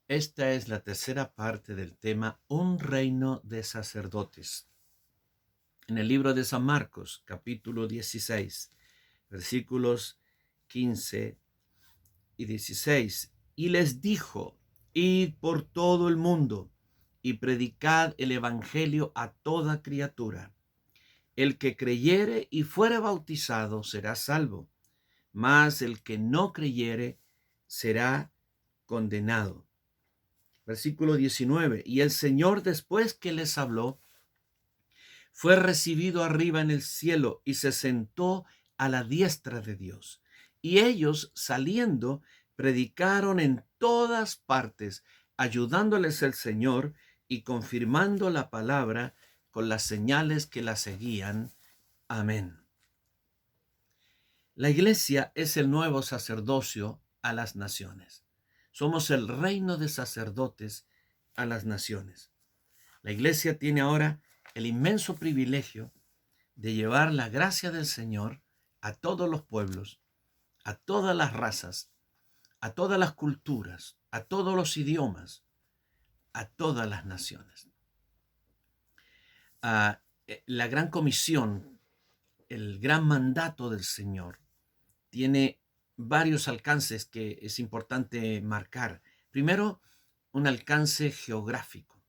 Esta es la tercera parte del tema Un reino de sacerdotes. En el libro de San Marcos, capítulo 16, versículos 15 y 16. Y les dijo, id por todo el mundo y predicad el evangelio a toda criatura. El que creyere y fuere bautizado será salvo, mas el que no creyere será condenado. Versículo 19. Y el Señor, después que les habló, fue recibido arriba en el cielo y se sentó a la diestra de Dios. Y ellos, saliendo, predicaron en todas partes, ayudándoles el Señor y confirmando la palabra con las señales que la seguían. Amén. La iglesia es el nuevo sacerdocio a las naciones. Somos el reino de sacerdotes a las naciones. La iglesia tiene ahora el inmenso privilegio de llevar la gracia del Señor a todos los pueblos, a todas las razas, a todas las culturas, a todos los idiomas, a todas las naciones. La gran comisión, el gran mandato del Señor, tiene varios alcances que es importante marcar. Primero, un alcance geográfico.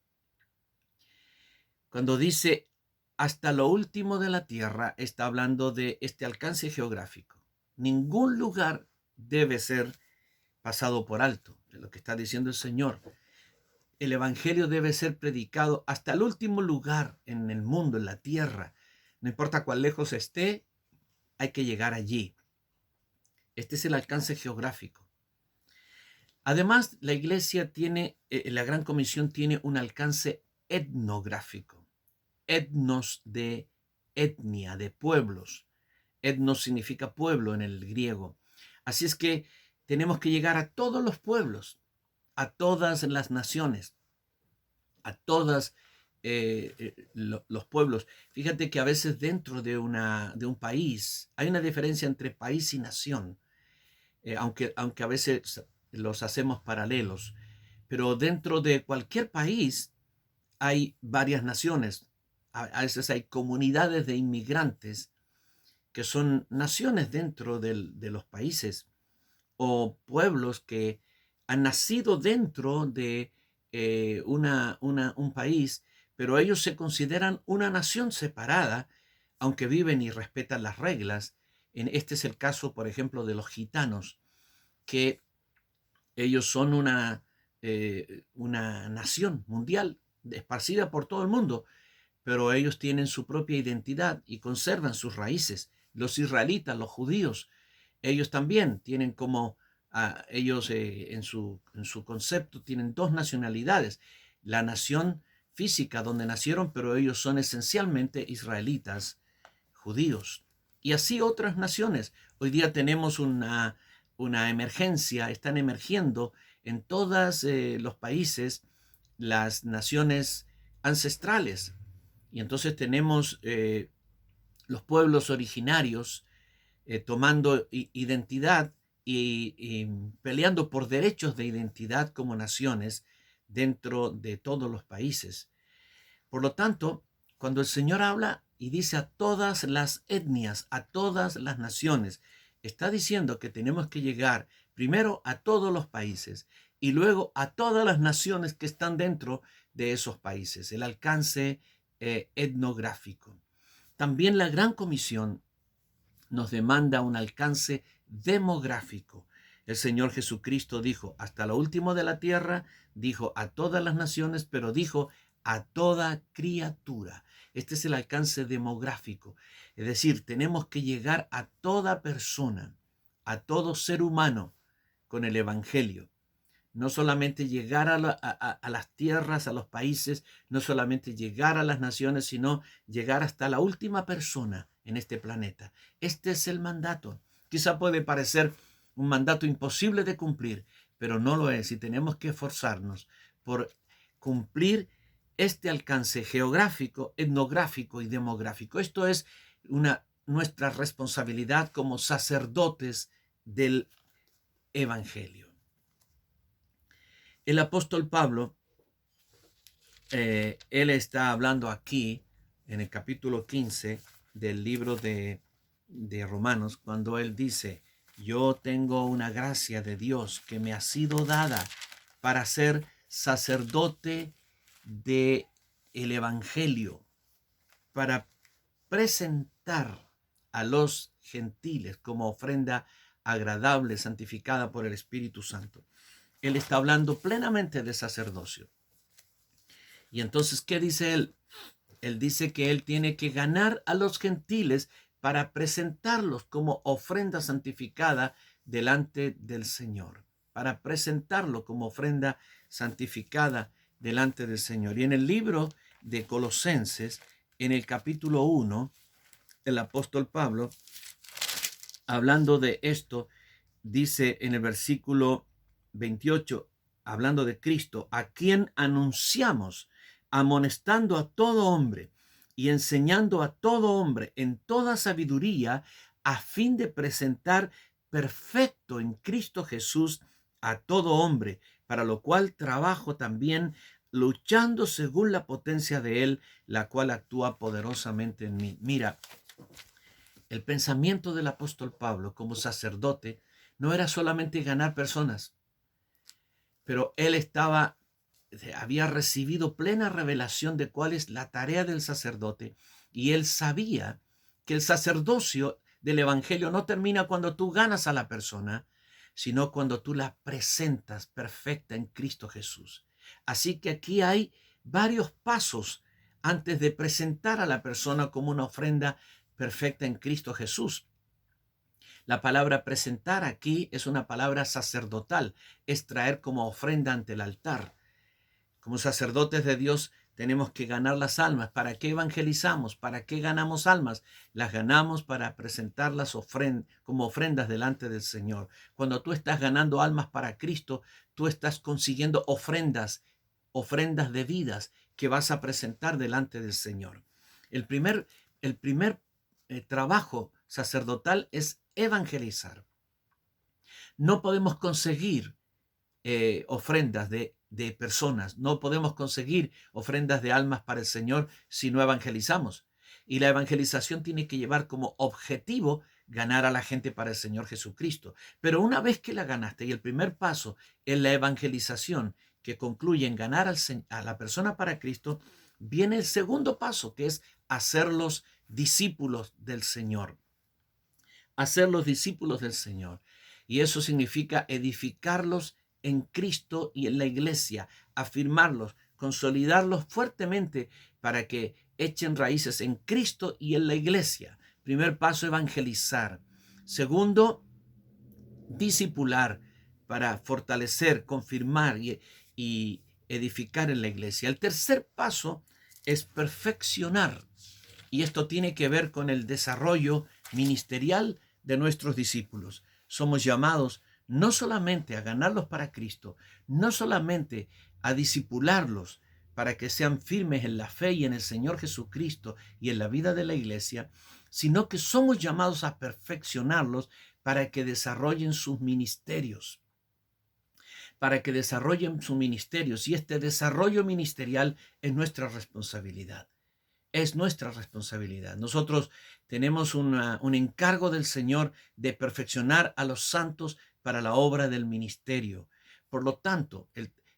Cuando dice hasta lo último de la tierra, está hablando de este alcance geográfico. Ningún lugar debe ser pasado por alto, es lo que está diciendo el Señor. El evangelio debe ser predicado hasta el último lugar en el mundo, en la tierra. No importa cuán lejos esté, hay que llegar allí. Este es el alcance geográfico. Además, la iglesia tiene, la Gran Comisión tiene un alcance etnográfico. Etnos de etnia, de pueblos. Etnos significa pueblo en el griego. Así es que tenemos que llegar a todos los pueblos, a todas las naciones, a todos los pueblos. Fíjate que a veces dentro de un país hay una diferencia entre país y nación, aunque a veces los hacemos paralelos. Pero dentro de cualquier país hay varias naciones. A veces hay comunidades de inmigrantes que son naciones dentro de los países o pueblos que han nacido dentro de un país, pero ellos se consideran una nación separada, aunque viven y respetan las reglas. Este es el caso, por ejemplo, de los gitanos, que ellos son una nación mundial esparcida por todo el mundo, pero ellos tienen su propia identidad y conservan sus raíces. Los israelitas, los judíos, ellos también tienen como, ellos en su concepto tienen dos nacionalidades. La nación física donde nacieron, pero ellos son esencialmente israelitas, judíos. Y así otras naciones. Hoy día tenemos una emergencia, están emergiendo en todos los países las naciones ancestrales. Y entonces tenemos los pueblos originarios tomando identidad y peleando por derechos de identidad como naciones dentro de todos los países. Por lo tanto, cuando el Señor habla y dice a todas las etnias, a todas las naciones, está diciendo que tenemos que llegar primero a todos los países y luego a todas las naciones que están dentro de esos países, el alcance etnográfico. También la Gran Comisión nos demanda un alcance demográfico. El Señor Jesucristo dijo, hasta lo último de la tierra, dijo a todas las naciones, pero dijo a toda criatura. Este es el alcance demográfico. Es decir, tenemos que llegar a toda persona, a todo ser humano con el Evangelio. No solamente llegar a las tierras, a los países, no solamente llegar a las naciones, sino llegar hasta la última persona en este planeta. Este es el mandato. Quizá puede parecer un mandato imposible de cumplir, pero no lo es y tenemos que esforzarnos por cumplir este alcance geográfico, etnográfico y demográfico. Esto es nuestra responsabilidad como sacerdotes del Evangelio. El apóstol Pablo, él está hablando aquí en el capítulo 15 del libro de Romanos, cuando él dice, yo tengo una gracia de Dios que me ha sido dada para ser sacerdote de el evangelio, para presentar a los gentiles como ofrenda agradable, santificada por el Espíritu Santo. Él está hablando plenamente de sacerdocio. Y entonces, ¿qué dice él? Él dice que él tiene que ganar a los gentiles para presentarlos como ofrenda santificada delante del Señor, para presentarlo como ofrenda santificada delante del Señor. Y en el libro de Colosenses, en el capítulo 1, el apóstol Pablo, hablando de esto, dice en el versículo 28, hablando de Cristo, a quien anunciamos, amonestando a todo hombre y enseñando a todo hombre en toda sabiduría, a fin de presentar perfecto en Cristo Jesús a todo hombre, para lo cual trabajo también luchando según la potencia de Él, la cual actúa poderosamente en mí. Mira, el pensamiento del apóstol Pablo como sacerdote no era solamente ganar personas, pero él había recibido plena revelación de cuál es la tarea del sacerdote, y él sabía que el sacerdocio del evangelio no termina cuando tú ganas a la persona, sino cuando tú la presentas perfecta en Cristo Jesús. Así que aquí hay varios pasos antes de presentar a la persona como una ofrenda perfecta en Cristo Jesús. La palabra presentar aquí es una palabra sacerdotal, es traer como ofrenda ante el altar. Como sacerdotes de Dios tenemos que ganar las almas. ¿Para qué evangelizamos? ¿Para qué ganamos almas? Las ganamos para presentarlas como ofrendas delante del Señor. Cuando tú estás ganando almas para Cristo, tú estás consiguiendo ofrendas de vidas que vas a presentar delante del Señor. El primer trabajo sacerdotal es evangelizar. No podemos conseguir ofrendas de personas, no podemos conseguir ofrendas de almas para el Señor si no evangelizamos. Y la evangelización tiene que llevar como objetivo ganar a la gente para el Señor Jesucristo. Pero una vez que la ganaste, y el primer paso en la evangelización que concluye en ganar a la persona para Cristo, viene el segundo paso, que es hacerlos discípulos del Señor. Hacerlos discípulos del Señor. Y eso significa edificarlos en Cristo y en la iglesia, afirmarlos, consolidarlos fuertemente para que echen raíces en Cristo y en la iglesia. Primer paso, evangelizar. Segundo, discipular para fortalecer, confirmar y edificar en la iglesia. El tercer paso es perfeccionar. Y esto tiene que ver con el desarrollo ministerial de nuestros discípulos. Somos llamados no solamente a ganarlos para Cristo, no solamente a discipularlos para que sean firmes en la fe y en el Señor Jesucristo y en la vida de la iglesia, sino que somos llamados a perfeccionarlos para que desarrollen sus ministerios. Para que desarrollen sus ministerios. Y este desarrollo ministerial es nuestra responsabilidad. Es nuestra responsabilidad. Nosotros tenemos un encargo del Señor de perfeccionar a los santos para la obra del ministerio. Por lo tanto,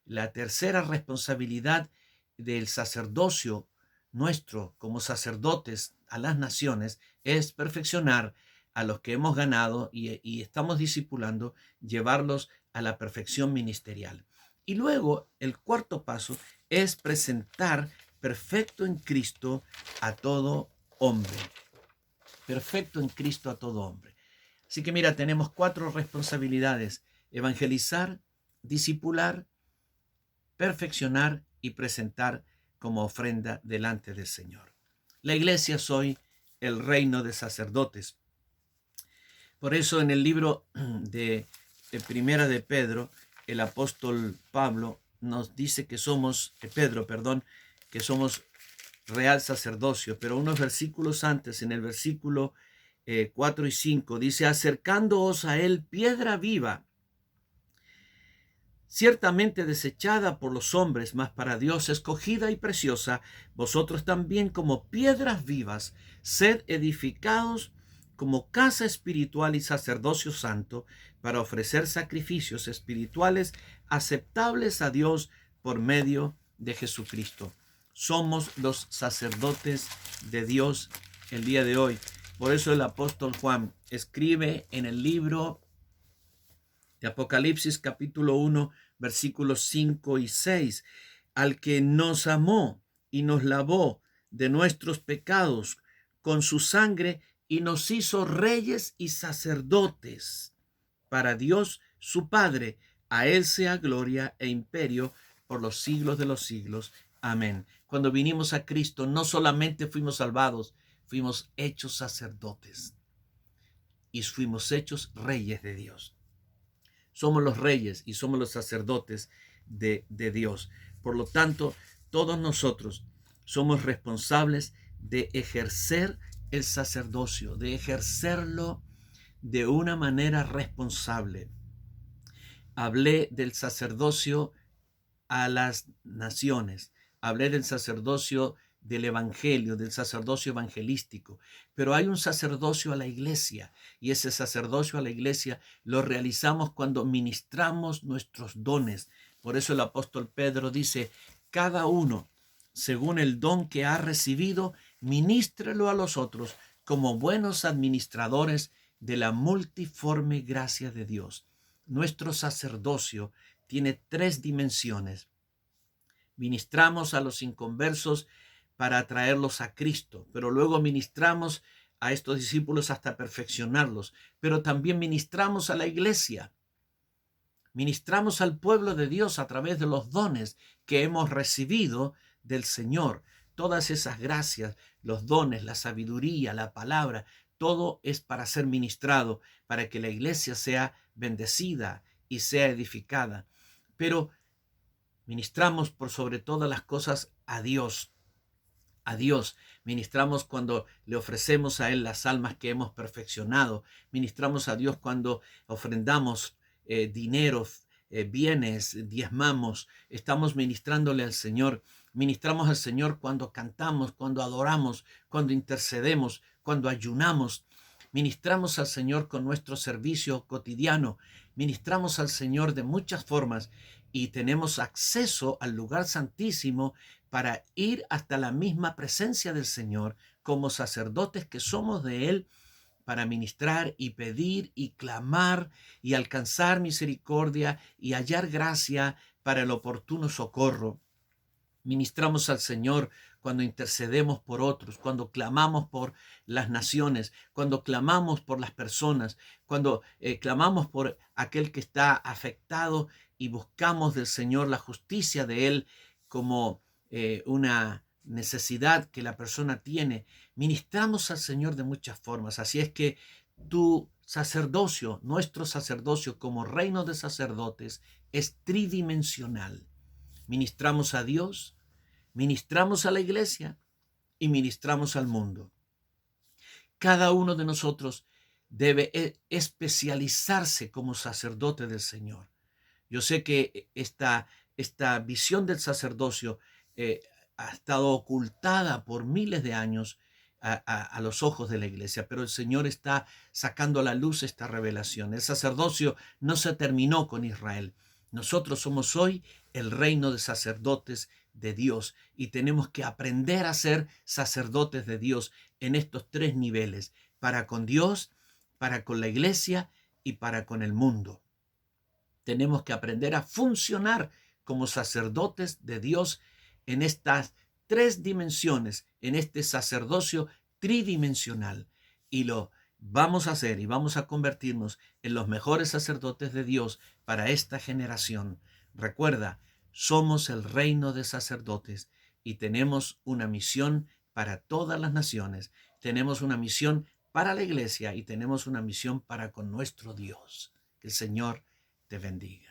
la tercera responsabilidad del sacerdocio nuestro como sacerdotes a las naciones es perfeccionar a los que hemos ganado y estamos discipulando, llevarlos a la perfección ministerial. Y luego el cuarto paso es presentar perfecto en Cristo a todo hombre. Perfecto en Cristo a todo hombre. Así que mira, tenemos 4 responsabilidades: evangelizar, discipular, perfeccionar y presentar como ofrenda delante del Señor. La iglesia es hoy el reino de sacerdotes. Por eso en el libro de Primera de Pedro, el apóstol Pablo nos dice que somos, que somos real sacerdocio, pero unos versículos antes, en el versículo 4 y 5, dice: acercándoos a él, piedra viva, ciertamente desechada por los hombres, mas para Dios escogida y preciosa, vosotros también como piedras vivas, sed edificados como casa espiritual y sacerdocio santo, para ofrecer sacrificios espirituales aceptables a Dios por medio de Jesucristo. Somos los sacerdotes de Dios el día de hoy. Por eso el apóstol Juan escribe en el libro de Apocalipsis capítulo 1, versículos 5 y 6, al que nos amó y nos lavó de nuestros pecados con su sangre y nos hizo reyes y sacerdotes para Dios su Padre. A él sea gloria e imperio por los siglos de los siglos. Amén. Cuando vinimos a Cristo, no solamente fuimos salvados, fuimos hechos sacerdotes y fuimos hechos reyes de Dios. Somos los reyes y somos los sacerdotes de Dios. Por lo tanto, todos nosotros somos responsables de ejercer el sacerdocio, de ejercerlo de una manera responsable. Hablé del sacerdocio a las naciones, hablé del sacerdocio del evangelio, del sacerdocio evangelístico, pero hay un sacerdocio a la iglesia, y ese sacerdocio a la iglesia lo realizamos cuando ministramos nuestros dones. Por eso el apóstol Pedro dice: cada uno, según el don que ha recibido, ministrelo a los otros como buenos administradores de la multiforme gracia de Dios. Nuestro sacerdocio tiene 3 dimensiones. Ministramos a los inconversos para atraerlos a Cristo, pero luego ministramos a estos discípulos hasta perfeccionarlos, pero también ministramos a la iglesia. Ministramos al pueblo de Dios a través de los dones que hemos recibido del Señor. Todas esas gracias, los dones, la sabiduría, la palabra, todo es para ser ministrado, para que la iglesia sea bendecida y sea edificada. Pero ministramos por sobre todas las cosas a Dios. A Dios. Ministramos cuando le ofrecemos a Él las almas que hemos perfeccionado. Ministramos a Dios cuando ofrendamos dinero, bienes, diezmamos. Estamos ministrándole al Señor. Ministramos al Señor cuando cantamos, cuando adoramos, cuando intercedemos, cuando ayunamos. Ministramos al Señor con nuestro servicio cotidiano. Ministramos al Señor de muchas formas y tenemos acceso al lugar santísimo para ir hasta la misma presencia del Señor como sacerdotes que somos de Él, para ministrar y pedir y clamar y alcanzar misericordia y hallar gracia para el oportuno socorro. Ministramos al Señor cuando intercedemos por otros, cuando clamamos por las naciones, cuando clamamos por las personas, cuando clamamos por aquel que está afectado y buscamos del Señor la justicia de Él como una necesidad que la persona tiene. Ministramos al Señor de muchas formas. Así es que tu sacerdocio, nuestro sacerdocio como reino de sacerdotes, es tridimensional. Ministramos a Dios, ministramos a la iglesia y ministramos al mundo. Cada uno de nosotros debe especializarse como sacerdote del Señor. Yo sé que esta visión del sacerdocio ha estado ocultada por miles de años a los ojos de la iglesia, pero el Señor está sacando a la luz esta revelación. El sacerdocio no se terminó con Israel. Nosotros somos hoy el reino de sacerdotes de Dios y tenemos que aprender a ser sacerdotes de Dios en estos 3 niveles: para con Dios, para con la iglesia y para con el mundo. Tenemos que aprender a funcionar como sacerdotes de Dios en estas 3 dimensiones, en este sacerdocio tridimensional. Y lo vamos a hacer y vamos a convertirnos en los mejores sacerdotes de Dios para esta generación. Recuerda, somos el reino de sacerdotes y tenemos una misión para todas las naciones. Tenemos una misión para la iglesia y tenemos una misión para con nuestro Dios. Que el Señor te bendiga.